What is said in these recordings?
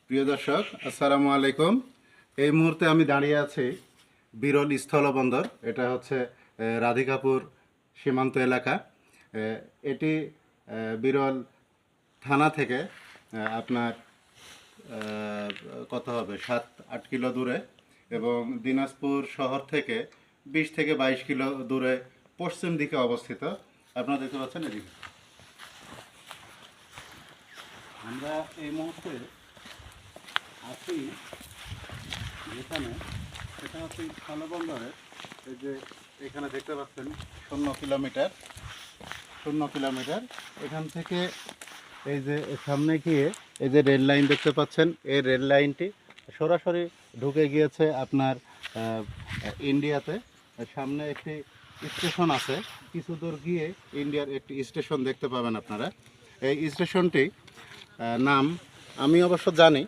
প্রিয় দর্শক, আসসালামু আলাইকুম। এই মুহূর্তে আমি দাঁড়িয়ে আছি বিরল স্থলবন্দর। এটা হচ্ছে রাধিকাপুর সীমান্ত এলাকা। এটি বিরল থানা থেকে আপনার কত হবে 7-8 কিলো দূরে, এবং দিনাজপুর শহর থেকে 20 থেকে 22 কিলো দূরে পশ্চিম দিকে অবস্থিত। আপনারা দেখতে পাচ্ছেন এদিকে। আমরা এই মুহূর্তে আছি যেখানে, সেটা হচ্ছে স্থলবন্দরের এই যে এখানে দেখতে পাচ্ছেন 0 কিলোমিটার, 0 কিলোমিটার এখান থেকে এই যে সামনে গিয়ে এই যে রেল লাইন দেখতে পাচ্ছেন, এই রেল লাইনটি সরাসরি ঢুকে গিয়েছে আপনার ইন্ডিয়াতে। সামনে একটি স্টেশন আছে, কিছু দূর গিয়ে ইন্ডিয়ার একটি স্টেশন দেখতে পাবেন আপনারা। এই স্টেশনটি নাম আমি অবশ্য জানি,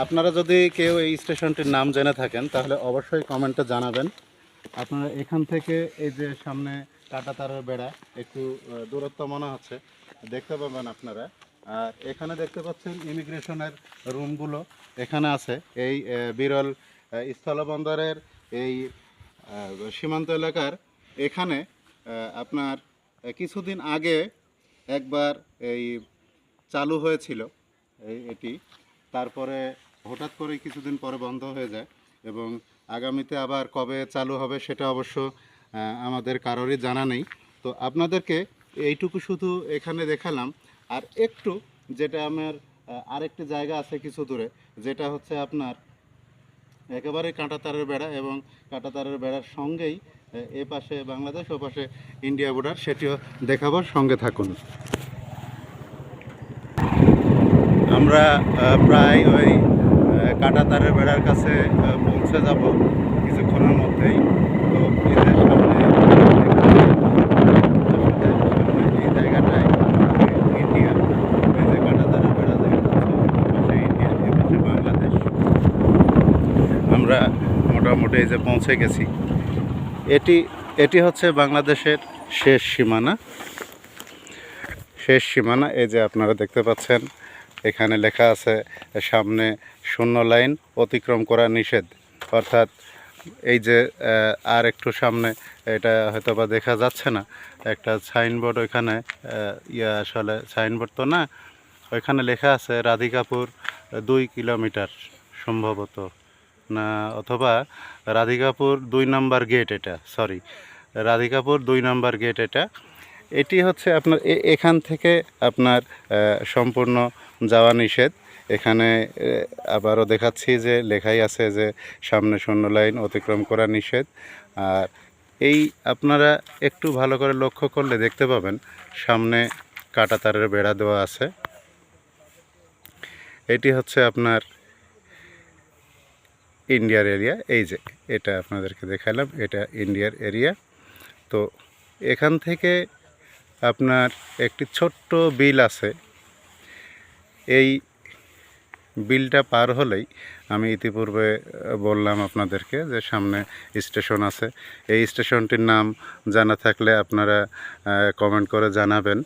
আপনারা যদি কেউ এই স্টেশনটির নাম জেনে থাকেন তাহলে অবশ্যই কমেন্টে জানাবেন। আপনারা এখান থেকে এই যে সামনে কাঁটাতারের বেড়া একটু দূরত্ব মনে হচ্ছে, দেখতে পাবেন আপনারা। আর এখানে দেখতে পাচ্ছেন ইমিগ্রেশনের রুমগুলো এখানে আছে। এই বিরল স্থলবন্দরের এই সীমান্ত এলাকার এখানে আপনার কিছুদিন আগে একবার এই চালু হয়েছিল এটি, তারপরে হঠাৎ করে কিছুদিন পরে বন্ধ হয়ে যায়, এবং আগামীতে আবার কবে চালু হবে সেটা অবশ্য আমাদের কারোরই জানা নেই। তো আপনাদেরকে এইটুকু শুধু এখানে দেখালাম। আর একটু যেটা আমার আরেকটি জায়গা আছে কিছু দূরে, যেটা হচ্ছে আপনার একেবারে কাঁটাতারের বেড়া, এবং কাঁটাতারের বেড়ার সঙ্গেই এ পাশে বাংলাদেশ, ও পাশে ইন্ডিয়া বর্ডার, সেটিও দেখাবো, সঙ্গে থাকুন। আমরা প্রায় ওই কাঁটাতারের বেড়ার কাছে পৌঁছে যাব কিছুক্ষণের মধ্যেই। তো এদের সামনে এই জায়গাটায় ইন্ডিয়া, এই যে কাঁটাতারের বেড়া দেখা যাচ্ছে, পাশে ইন্ডিয়া, এ পাশে বাংলাদেশ। আমরা মোটামুটি এই যে পৌঁছে গেছি। এটি এটি হচ্ছে বাংলাদেশের শেষ সীমানা। শেষ সীমানা এই যে আপনারা দেখতে পাচ্ছেন, এখানে লেখা আছে সামনে 0 লাইন অতিক্রম করা নিষেধ। অর্থাৎ এই যে আর একটু সামনে, এটা হয়তো বা দেখা যাচ্ছে না, একটা সাইনবোর্ড ওইখানে, আসলে সাইনবোর্ড তো না, ওইখানে লেখা আছে রাধিকাপুর 2 কিলোমিটার সম্ভবত, না অথবা রাধিকাপুর 2 নম্বর গেট, এটা সরি, রাধিকাপুর 2 নম্বর গেট এটা। এটি হচ্ছে আপনার এখান থেকে আপনার সম্পূর্ণ যাওয়া নিষেধ। এখানে আবারও দেখাচ্ছি যে লেখাই আছে যে সামনে 0 লাইন অতিক্রম করা নিষেধ। আর এই আপনারা একটু ভালো করে লক্ষ্য করলে দেখতে পাবেন সামনে কাঁটাতারের বেড়া দেওয়া আছে। এটি হচ্ছে আপনার ইন্ডিয়ার এরিয়া। এই যে এটা আপনাদেরকে দেখালাম, এটা ইন্ডিয়ার এরিয়া। তো এখান থেকে আপনার একটি ছোট্ট বিল আছে। এই বিলটা পার হলেই, আমি ইতিপূর্বে বললাম আপনাদেরকে যে সামনে স্টেশন আছে। এই স্টেশনটির নাম জানা থাকলে আপনারা কমেন্ট করে জানাবেন।